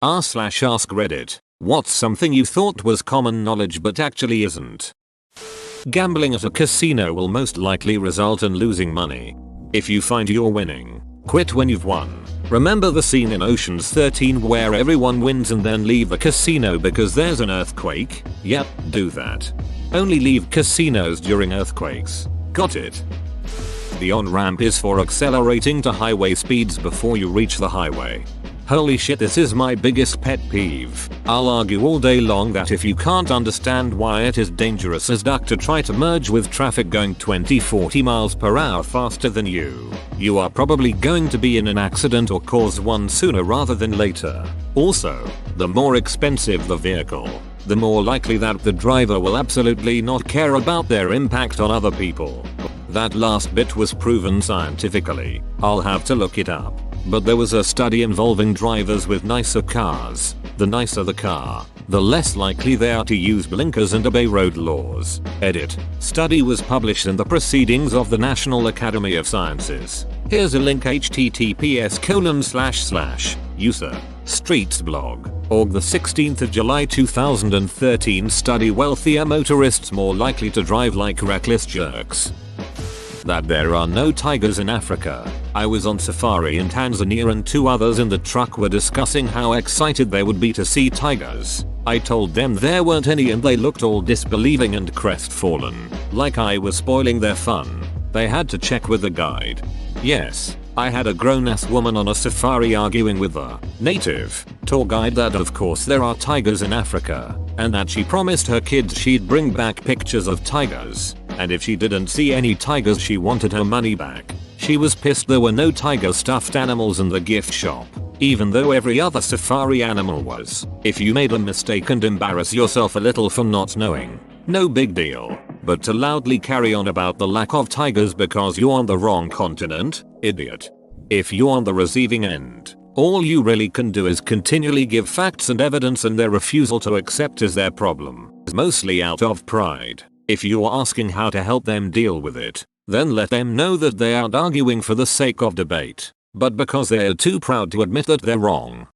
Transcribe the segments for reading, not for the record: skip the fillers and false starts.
r/ask Reddit. What's something you thought was common knowledge but actually isn't? Gambling at a casino will most likely result in losing money. If you find you're winning, quit when you've won. Remember the scene in Ocean's 13 where everyone wins and then leave the casino because there's an earthquake? Yep, do that. Only leave casinos during earthquakes. Got it? The on-ramp is for accelerating to highway speeds before you reach the highway. Holy shit, this is my biggest pet peeve. I'll argue all day long that if you can't understand why it is dangerous as duck to try to merge with traffic going 20-40 miles per hour faster than you are probably going to be in an accident or cause one sooner rather than later. Also, the more expensive the vehicle, the more likely that the driver will absolutely not care about their impact on other people. That last bit was proven scientifically. I'll have to look it up. But there was a study involving drivers with nicer cars. The nicer the car, the less likely they are to use blinkers and obey road laws. Edit. Study was published in the Proceedings of the National Academy of Sciences. Here's a link: https://user Streets blog. Org the 16th of July 2013. Study: wealthier motorists more likely to drive like reckless jerks. That there are no tigers in Africa. I was on safari in Tanzania and two others in the truck were discussing how excited they would be to see tigers. I told them there weren't any and they looked all disbelieving and crestfallen, like I was spoiling their fun. They had to check with the guide. Yes, I had a grown-ass woman on a safari arguing with a native tour guide that of course there are tigers in Africa, and that she promised her kids she'd bring back pictures of tigers, and if she didn't see any tigers she wanted her money back. She was pissed there were no tiger stuffed animals in the gift shop, even though every other safari animal was. If you made a mistake and embarrass yourself a little for not knowing, no big deal. But to loudly carry on about the lack of tigers because you're on the wrong continent? Idiot. If you're on the receiving end, all you really can do is continually give facts and evidence, and their refusal to accept is their problem, mostly out of pride. If you're asking how to help them deal with it, then let them know that they aren't arguing for the sake of debate, but because they're too proud to admit that they're wrong.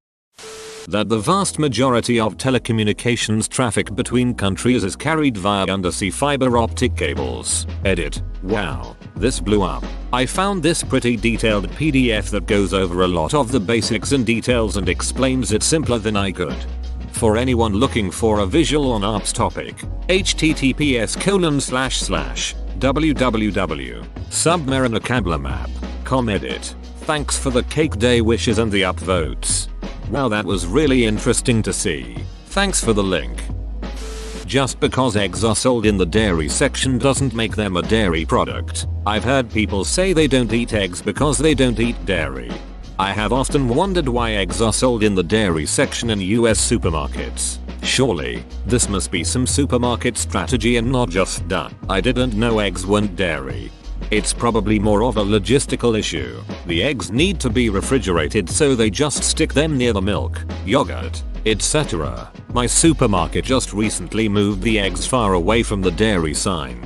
That the vast majority of telecommunications traffic between countries is carried via undersea fiber optic cables. Edit. Wow, this blew up. I found this pretty detailed PDF that goes over a lot of the basics and details and explains it simpler than I could. For anyone looking for a visual on ARP's topic, https://www.submarinacablemap.com. Edit. Thanks for the cake day wishes and the upvotes. Wow, that was really interesting to see. Thanks for the link. Just because eggs are sold in the dairy section doesn't make them a dairy product. I've heard people say they don't eat eggs because they don't eat dairy. I have often wondered why eggs are sold in the dairy section in US supermarkets. Surely, this must be some supermarket strategy and not just duh. I didn't know eggs weren't dairy. It's probably more of a logistical issue. The eggs need to be refrigerated, so they just stick them near the milk, yogurt, etc. My supermarket just recently moved the eggs far away from the dairy sign.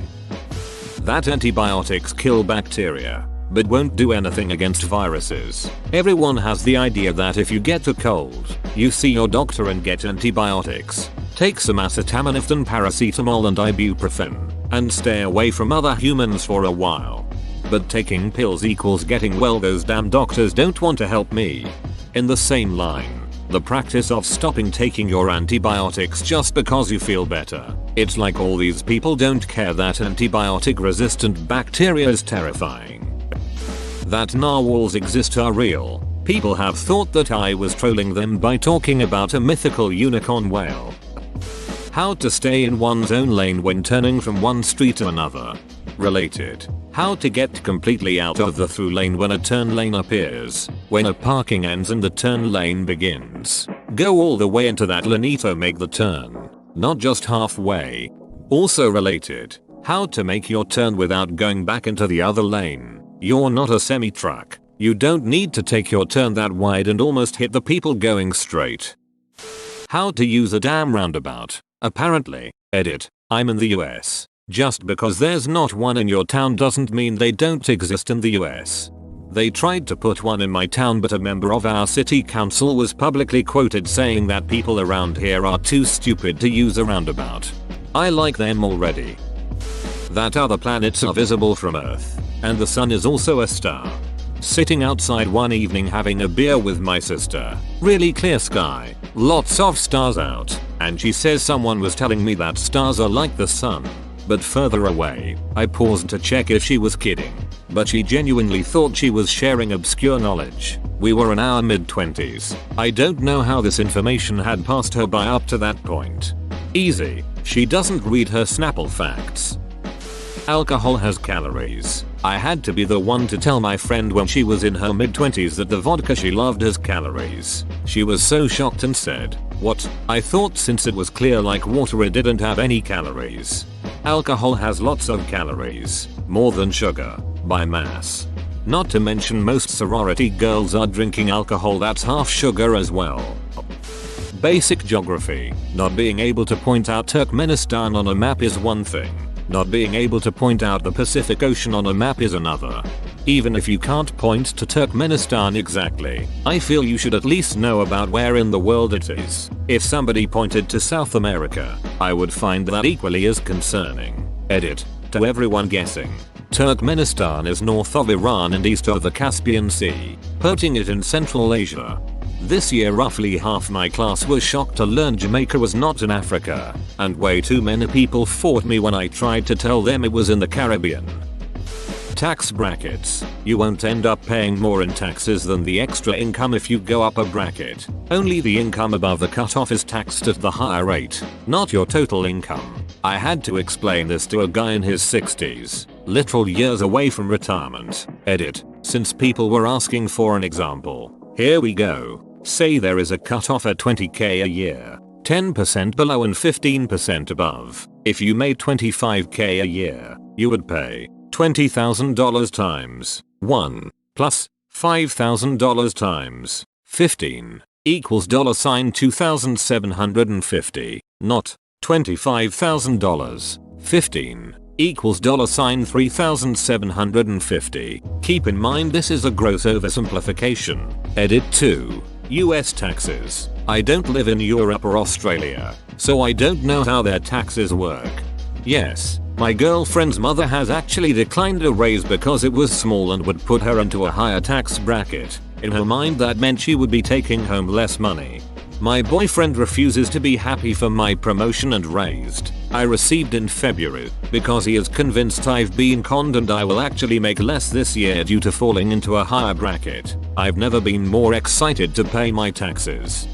That antibiotics kill bacteria, but won't do anything against viruses. Everyone has the idea that if you get a cold, you see your doctor and get antibiotics. Take some acetaminophen, paracetamol and ibuprofen, and stay away from other humans for a while. But taking pills equals getting well. Those damn doctors don't want to help me. In the same line, the practice of stopping taking your antibiotics just because you feel better. It's like all these people don't care that antibiotic resistant bacteria is terrifying. That narwhals exist are real. People have thought that I was trolling them by talking about a mythical unicorn whale. How to stay in one's own lane when turning from one street to another. Related. How to get completely out of the through lane when a turn lane appears. When a parking ends and the turn lane begins. Go all the way into that laneito, make the turn, not just halfway. Also related. How to make your turn without going back into the other lane. You're not a semi-truck. You don't need to take your turn that wide and almost hit the people going straight. How to use a damn roundabout. Apparently. Edit. I'm in the US. Just because there's not one in your town doesn't mean they don't exist in the US. They tried to put one in my town, but a member of our city council was publicly quoted saying that people around here are too stupid to use a roundabout. I like them already. That other planets are visible from Earth, and the sun is also a star. Sitting outside one evening having a beer with my sister. Really clear sky, lots of stars out, and she says someone was telling me that stars are like the sun, but further away. I paused to check if she was kidding, but she genuinely thought she was sharing obscure knowledge. We were in our mid-20s. I don't know how this information had passed her by up to that point. Easy, she doesn't read her Snapple facts. Alcohol has calories. I had to be the one to tell my friend when she was in her mid-20s that the vodka she loved has calories. She was so shocked and said, "What?" I thought since it was clear like water it didn't have any calories. Alcohol has lots of calories, more than sugar, by mass. Not to mention most sorority girls are drinking alcohol that's half sugar as well. Basic geography. Not being able to point out Turkmenistan on a map is one thing. Not being able to point out the Pacific Ocean on a map is another. Even if you can't point to Turkmenistan exactly, I feel you should at least know about where in the world it is. If somebody pointed to South America, I would find that equally as concerning. Edit. To everyone guessing, Turkmenistan is north of Iran and east of the Caspian Sea, putting it in Central Asia. This year roughly half my class was shocked to learn Jamaica was not in Africa, and way too many people fought me when I tried to tell them it was in the Caribbean. Tax brackets. You won't end up paying more in taxes than the extra income if you go up a bracket. Only the income above the cutoff is taxed at the higher rate, not your total income. I had to explain this to a guy in his 60s, literal years away from retirement. Edit. Since people were asking for an example, here we go. Say there is a cutoff at 20k a year, 10% below and 15% above. If you made 25k a year, you would pay $20,000 times 1 plus $5,000 times 15 equals $2,750, not $25,000. 15 equals $3,750. Keep in mind this is a gross oversimplification. Edit 2. US taxes. I don't live in Europe or Australia, so I don't know how their taxes work. Yes, my girlfriend's mother has actually declined a raise because it was small and would put her into a higher tax bracket. In her mind that meant she would be taking home less money. My boyfriend refuses to be happy for my promotion and raise I received in February because he is convinced I've been conned and I will actually make less this year due to falling into a higher bracket. I've never been more excited to pay my taxes.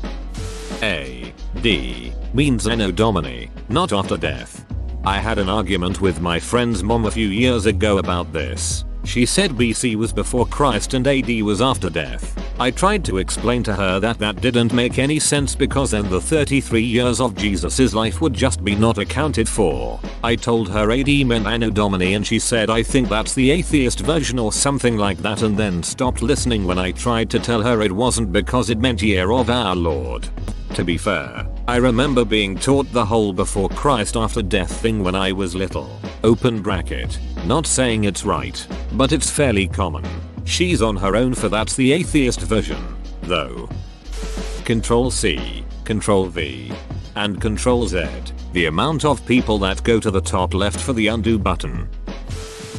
A.D. means Anno Domini, not after death. I had an argument with my friend's mom a few years ago about this. She said BC was before Christ and AD was after death. I tried to explain to her that didn't make any sense because then the 33 years of Jesus' life would just be not accounted for. I told her AD meant Anno Domini and she said I think that's the atheist version or something like that and then stopped listening when I tried to tell her it wasn't because it meant year of our Lord. To be fair, I remember being taught the whole before Christ after death thing when I was little. Open bracket. Not saying it's right, but it's fairly common. She's on her own for that's the atheist version, though. Control C, Control V, and Control Z. The amount of people that go to the top left for the undo button.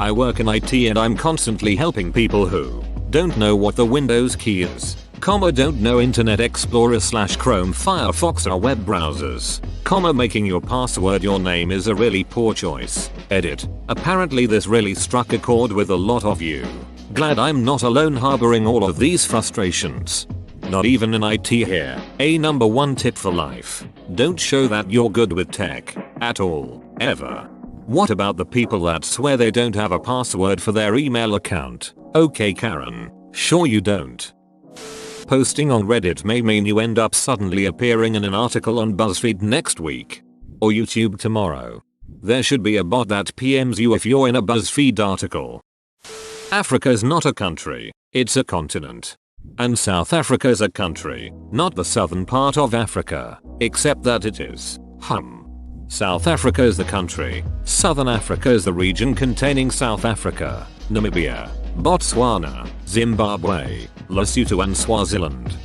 I work in IT and I'm constantly helping people who don't know what the Windows key is. Don't know Internet Explorer / Chrome, Firefox or web browsers. Making your password your name is a really poor choice. Edit. Apparently this really struck a chord with a lot of you. Glad I'm not alone harboring all of these frustrations. Not even in IT here. A number one tip for life. Don't show that you're good with tech. At all. Ever. What about the people that swear they don't have a password for their email account? Okay Karen. Sure you don't. Posting on Reddit may mean you end up suddenly appearing in an article on BuzzFeed next week. Or YouTube tomorrow. There should be a bot that PMs you if you're in a BuzzFeed article. Africa's not a country, it's a continent. And South Africa's a country, not the southern part of Africa, except that it is. South Africa is the country, Southern Africa is the region containing South Africa, Namibia, Botswana, Zimbabwe, Lesotho and Swaziland.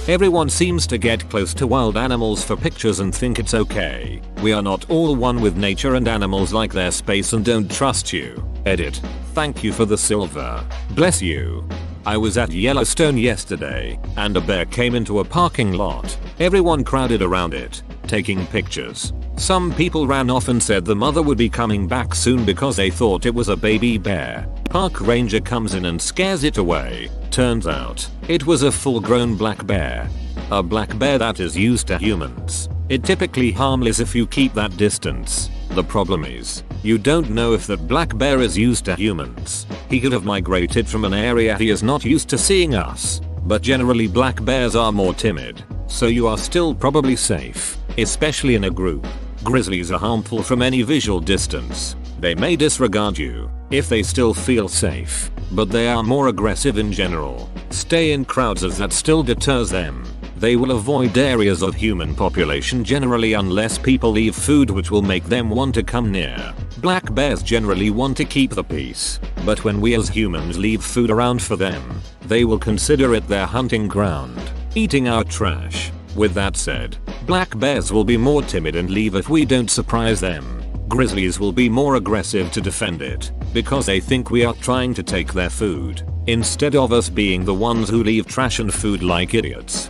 Everyone seems to get close to wild animals for pictures and think it's okay. We are not all one with nature and animals like their space and don't trust you. Edit. Thank you for the silver. Bless you. I was at Yellowstone yesterday, and a bear came into a parking lot. Everyone crowded around it, taking pictures. Some people ran off and said the mother would be coming back soon because they thought it was a baby bear. Park ranger comes in and scares it away. Turns out, it was a full-grown black bear. A black bear that is used to humans. It's typically harmless if you keep that distance. The problem is, you don't know if that black bear is used to humans. He could have migrated from an area he is not used to seeing us. But generally black bears are more timid, so you are still probably safe, especially in a group. Grizzlies are harmful from any visual distance. They may disregard you if they still feel safe, but they are more aggressive in general. Stay in crowds as that still deters them. They will avoid areas of human population generally unless people leave food which will make them want to come near. Black bears generally want to keep the peace, but when we as humans leave food around for them, they will consider it their hunting ground, eating our trash. With that said, black bears will be more timid and leave if we don't surprise them. Grizzlies will be more aggressive to defend it, because they think we are trying to take their food, instead of us being the ones who leave trash and food like idiots.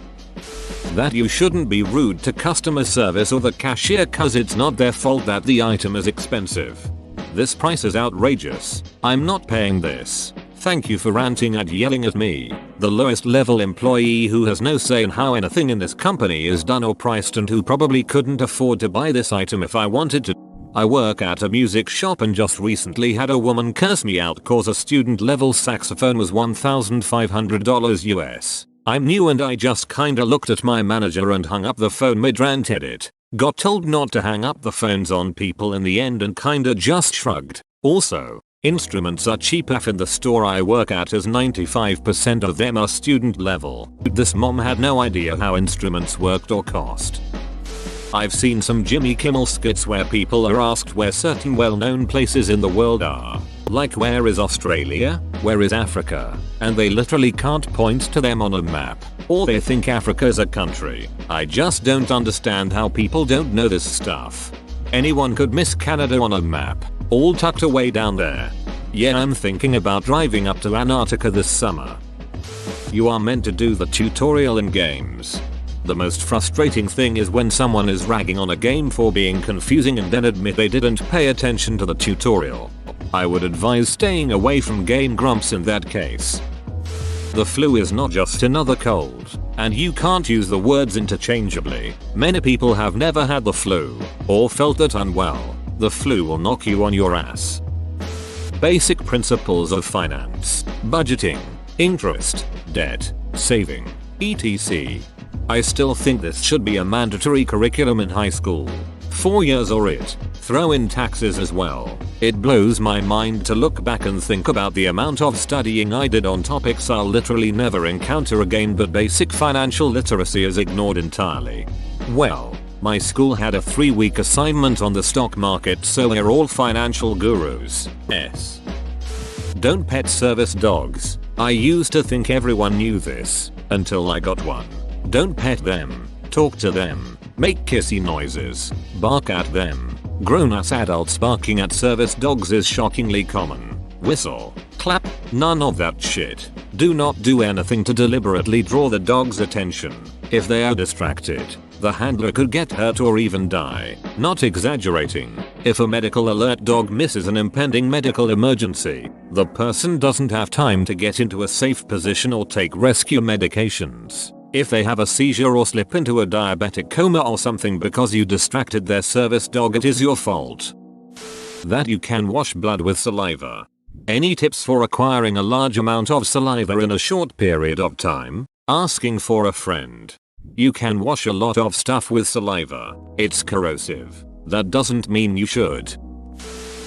That you shouldn't be rude to customer service or the cashier cause it's not their fault that the item is expensive. This price is outrageous. I'm not paying this. Thank you for ranting and yelling at me, the lowest level employee who has no say in how anything in this company is done or priced and who probably couldn't afford to buy this item if I wanted to. I work at a music shop and just recently had a woman curse me out cause a student level saxophone was $1,500 US. I'm new and I just kinda looked at my manager and hung up the phone mid-rant edit. Got told not to hang up the phones on people in the end and kinda just shrugged. Also, instruments are cheap AF in the store I work at as 95% of them are student level. This mom had no idea how instruments worked or cost. I've seen some Jimmy Kimmel skits where people are asked where certain well-known places in the world are. Like where is Australia? Where is Africa? And they literally can't point to them on a map. Or they think Africa is a country. I just don't understand how people don't know this stuff. Anyone could miss Canada on a map, all tucked away down there. Yeah, I'm thinking about driving up to Antarctica this summer. You are meant to do the tutorial in games. The most frustrating thing is when someone is ragging on a game for being confusing and then admit they didn't pay attention to the tutorial. I would advise staying away from Game Grumps in that case. The flu is not just another cold, and you can't use the words interchangeably. Many people have never had the flu, or felt that unwell. The flu will knock you on your ass. Basic principles of finance, budgeting, interest, debt, saving, etc. I still think this should be a mandatory curriculum in high school. 4 years or it. Throw in taxes as well. It blows my mind to look back and think about the amount of studying I did on topics I'll literally never encounter again, but basic financial literacy is ignored entirely. Well, my school had a 3-week assignment on the stock market, so we're all financial gurus. S. Don't pet service dogs. I used to think everyone knew this, until I got one. Don't pet them, talk to them, make kissy noises, bark at them. Grown-ass adults barking at service dogs is shockingly common. Whistle, clap, none of that shit. Do not do anything to deliberately draw the dog's attention. If they are distracted, the handler could get hurt or even die. Not exaggerating. If a medical alert dog misses an impending medical emergency, the person doesn't have time to get into a safe position or take rescue medications. If they have a seizure or slip into a diabetic coma or something because you distracted their service dog, it is your fault. That you can wash blood with saliva. Any tips for acquiring a large amount of saliva in a short period of time? Asking for a friend. You can wash a lot of stuff with saliva. It's corrosive. That doesn't mean you should.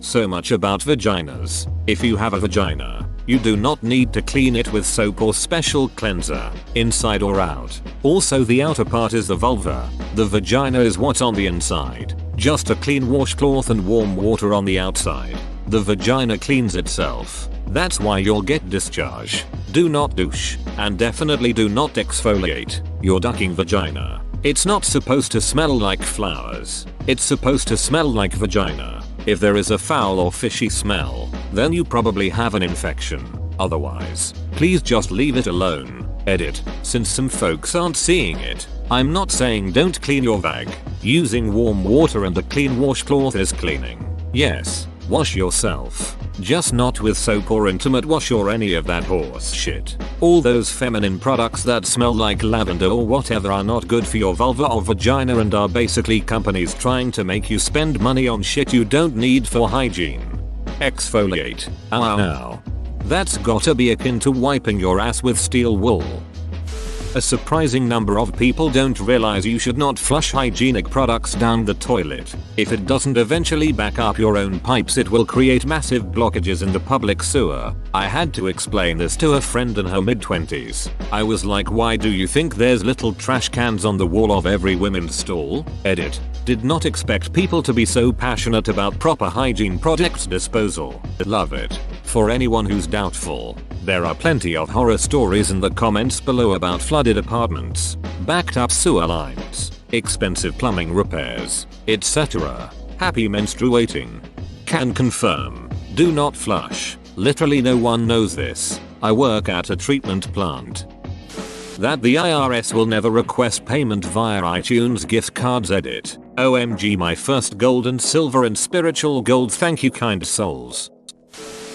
So much about vaginas. If you have a vagina, you do not need to clean it with soap or special cleanser, inside or out. Also, the outer part is the vulva. The vagina is what's on the inside. Just a clean washcloth and warm water on the outside. The vagina cleans itself. That's why you'll get discharge. Do not douche, and definitely do not exfoliate your ducking vagina. It's not supposed to smell like flowers. It's supposed to smell like vagina. If there is a foul or fishy smell, then you probably have an infection. Otherwise, please just leave it alone. Edit. Since some folks aren't seeing it, I'm not saying don't clean your vag. Using warm water and a clean washcloth is cleaning. Yes, wash yourself. Just not with soap or intimate wash or any of that horse shit. All those feminine products that smell like lavender or whatever are not good for your vulva or vagina and are basically companies trying to make you spend money on shit you don't need for hygiene. Exfoliate. Ow. That's gotta be akin to wiping your ass with steel wool. A surprising number of people don't realize you should not flush hygienic products down the toilet. If it doesn't eventually back up your own pipes, it will create massive blockages in the public sewer. I had to explain this to a friend in her mid-20s. I was like, why do you think there's little trash cans on the wall of every women's stall? Edit. Did not expect people to be so passionate about proper hygiene products disposal. Love it. For anyone who's doubtful, there are plenty of horror stories in the comments below about flooded apartments, backed up sewer lines, expensive plumbing repairs, etc. Happy menstruating. Can confirm. Do not flush. Literally no one knows this. I work at a treatment plant. That the IRS will never request payment via iTunes gift cards. Edit. OMG, my first gold and silver and spiritual gold, thank you kind souls.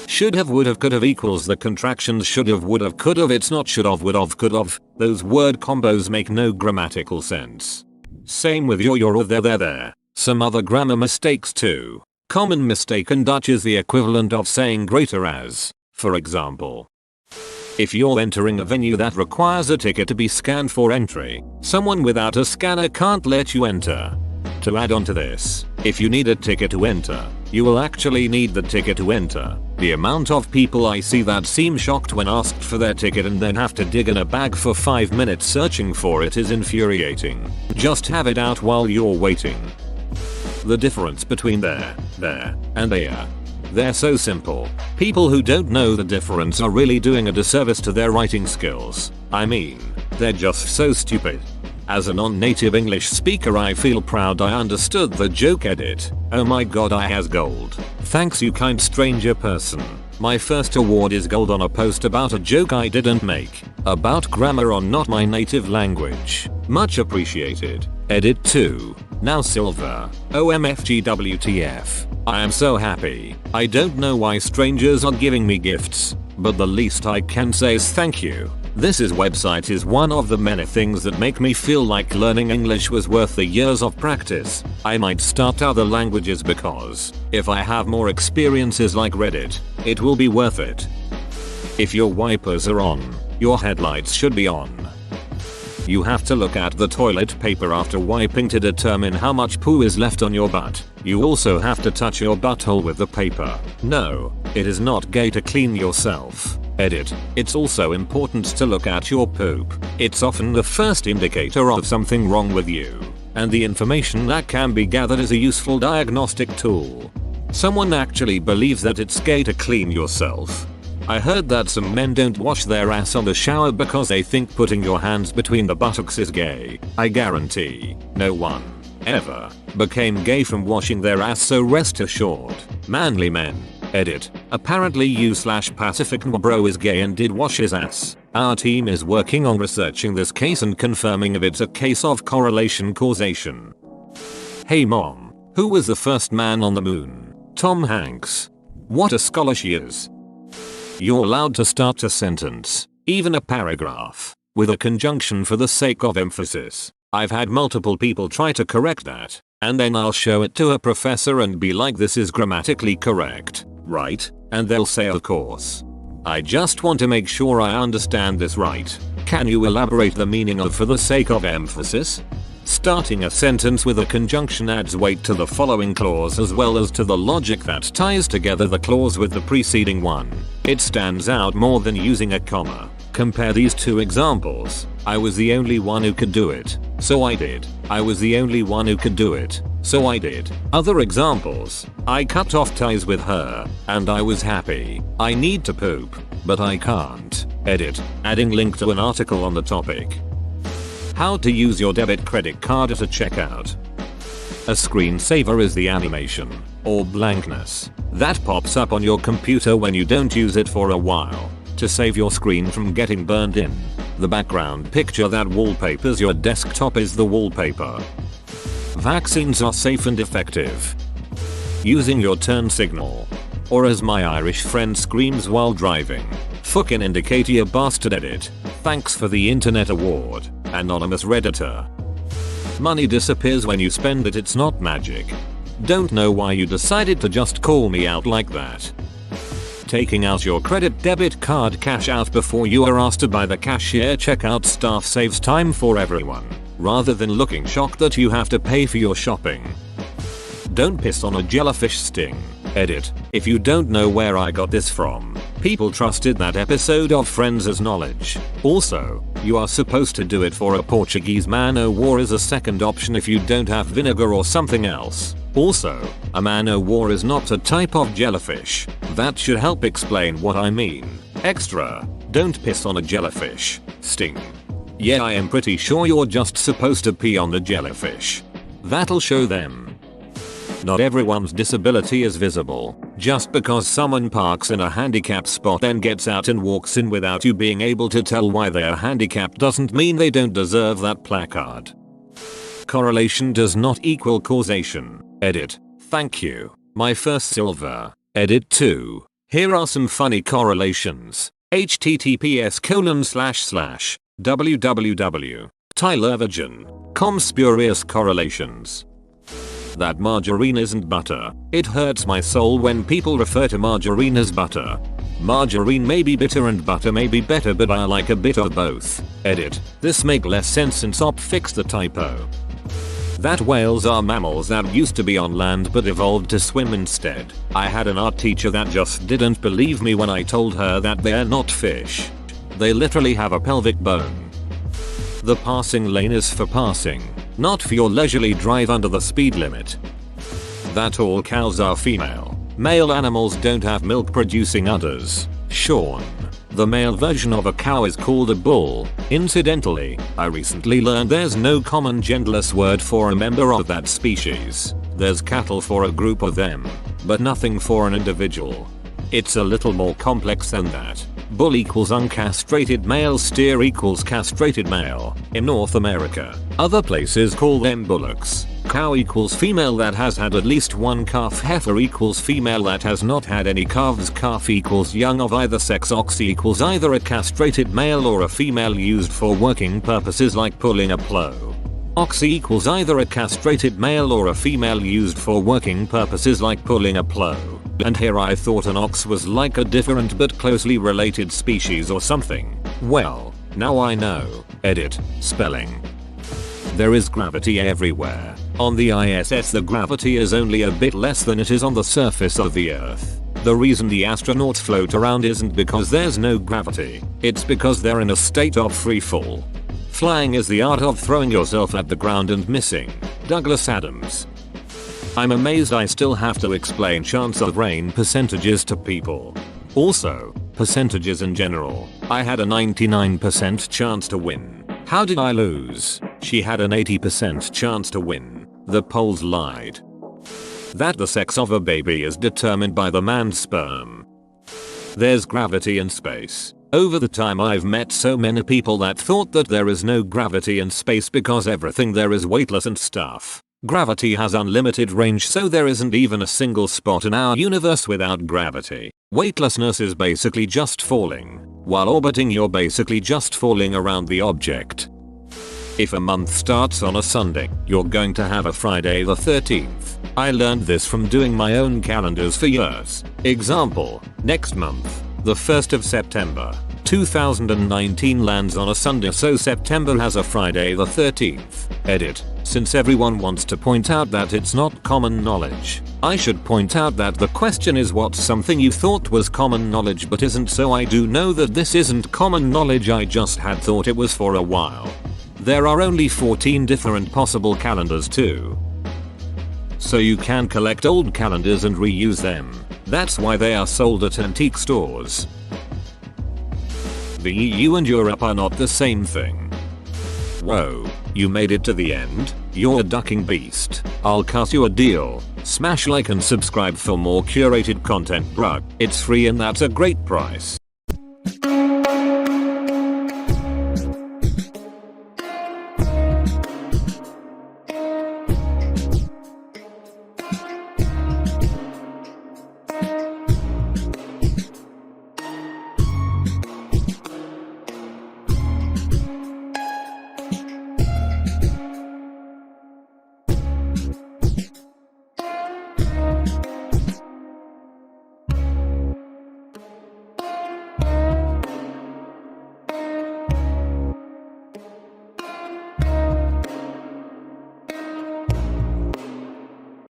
Should have, would have, could have equals the contractions should have, would have, could have. It's not should have, would have, could have. Those word combos make no grammatical sense. Same with your or there. Some other grammar mistakes too. Common mistake in Dutch is the equivalent of saying greater as. For example, if you're entering a venue that requires a ticket to be scanned for entry, someone without a scanner can't let you enter. To add on to this, if you need a ticket to enter, you will actually need the ticket to enter. The amount of people I see that seem shocked when asked for their ticket and then have to dig in a bag for 5 minutes searching for it is infuriating. Just have it out while you're waiting. The difference between there, and there. They're so simple. People who don't know the difference are really doing a disservice to their writing skills. I mean, they're just so stupid. As a non-native English speaker, I feel proud I understood the joke. Edit. Oh my god, I has gold. Thanks you kind stranger person. My first award is gold on a post about a joke I didn't make. About grammar on not my native language. Much appreciated. Edit 2. Now silver. OMFGWTF. I am so happy. I don't know why strangers are giving me gifts, but the least I can say is thank you. This website is one of the many things that make me feel like learning English was worth the years of practice. I might start other languages because, if I have more experiences like Reddit, it will be worth it. If your wipers are on, your headlights should be on. You have to look at the toilet paper after wiping to determine how much poo is left on your butt. You also have to touch your butthole with the paper. No, it is not gay to clean yourself. Edit. It's also important to look at your poop. It's often the first indicator of something wrong with you, and the information that can be gathered is a useful diagnostic tool. Someone actually believes that it's gay to clean yourself. I heard that some men don't wash their ass on the shower because they think putting your hands between the buttocks is gay. I guarantee no one ever became gay from washing their ass, so rest assured, manly men. Edit. Apparently u/Pacific bro is gay and did wash his ass. Our team is working on researching this case and confirming if it's a case of correlation causation. Hey mom, who was the first man on the moon? Tom Hanks. What a scholar she is. You're allowed to start a sentence, even a paragraph, with a conjunction for the sake of emphasis. I've had multiple people try to correct that, and then I'll show it to a professor and be like, this is grammatically correct, right? And they'll say, of course. I just want to make sure I understand this right. Can you elaborate the meaning of for the sake of emphasis? Starting a sentence with a conjunction adds weight to the following clause as well as to the logic that ties together the clause with the preceding one. It stands out more than using a comma. Compare these two examples. I was the only one who could do it, so I did. I was the only one who could do it, so I did. Other examples. I cut off ties with her, and I was happy. I need to poop, but I can't. Edit. Adding link to an article on the topic. How to use your debit credit card at a checkout. A screensaver is the animation, or blankness, that pops up on your computer when you don't use it for a while, to save your screen from getting burned in. The background picture that wallpapers your desktop is the wallpaper. Vaccines are safe and effective. Using your turn signal. Or as my Irish friend screams while driving, fucking indicate you bastard. Edit. Thanks for the internet award, anonymous redditor. Money disappears when you spend it, it's not magic. Don't know why you decided to just call me out like that. Taking out your credit debit card cash out before you are asked by the cashier checkout staff saves time for everyone, rather than looking shocked that you have to pay for your shopping. Don't piss on a jellyfish sting. Edit. If you don't know where I got this from, people trusted that episode of Friends as knowledge. Also, you are supposed to do it for a Portuguese man o' war as a second option if you don't have vinegar or something else. Also, a man o' war is not a type of jellyfish. That should help explain what I mean. Extra. Don't piss on a jellyfish sting. Yeah, I am pretty sure you're just supposed to pee on the jellyfish. That'll show them. Not everyone's disability is visible. Just because someone parks in a handicapped spot then gets out and walks in without you being able to tell why they are handicapped doesn't mean they don't deserve that placard. Correlation does not equal causation. Edit. Thank you. My first silver. Edit 2. Here are some funny correlations. https://www.tylervirgin.com spurious correlations. That margarine isn't butter. It hurts my soul when people refer to margarine as butter. Margarine may be bitter and butter may be better, but I like a bit of both. Edit. This make less sense since op fixed the typo. That whales are mammals that used to be on land but evolved to swim instead. I had an art teacher that just didn't believe me when I told her that they're not fish. They literally have a pelvic bone. The passing lane is for passing, not for your leisurely drive under the speed limit. That all cows are female. Male animals don't have milk producing udders. Sean. The male version of a cow is called a bull. Incidentally, I recently learned there's no common genderless word for a member of that species. There's cattle for a group of them, but nothing for an individual. It's a little more complex than that. Bull equals uncastrated male, steer equals castrated male in North America. Other places call them bullocks. Cow equals female that has had at least one calf. Heifer equals female that has not had any calves. Calf equals young of either sex. Ox equals either a castrated male or a female used for working purposes like pulling a plow. Ox equals either a castrated male or a female used for working purposes like pulling a plow. And here I thought an ox was like a different but closely related species or something. Well, now I know. Edit. Spelling. There is gravity everywhere. On the ISS the gravity is only a bit less than it is on the surface of the Earth. The reason the astronauts float around isn't because there's no gravity. It's because they're in a state of free fall. Flying is the art of throwing yourself at the ground and missing. Douglas Adams. I'm amazed I still have to explain chance of rain percentages to people. Also, percentages in general. I had a 99% chance to win. How did I lose? She had an 80% chance to win. The polls lied. That the sex of a baby is determined by the man's sperm. There's gravity in space. Over the time I've met so many people that thought that there is no gravity in space because everything there is weightless and stuff. Gravity has unlimited range, so there isn't even a single spot in our universe without gravity. Weightlessness is basically just falling. While orbiting you're basically just falling around the object. If a month starts on a Sunday, you're going to have a Friday the 13th. I learned this from doing my own calendars for years. Example, next month, the 1st of September, 2019 lands on a Sunday, so September has a Friday the 13th. Edit. Since everyone wants to point out that it's not common knowledge, I should point out that the question is what's something you thought was common knowledge but isn't, so I do know that this isn't common knowledge, I just had thought it was for a while. There are only 14 different possible calendars too. So you can collect old calendars and reuse them. That's why they are sold at antique stores. The EU and Europe are not the same thing. Whoa, you made it to the end? You're a ducking beast. I'll cut you a deal. Smash like and subscribe for more curated content, bruh. It's free and that's a great price.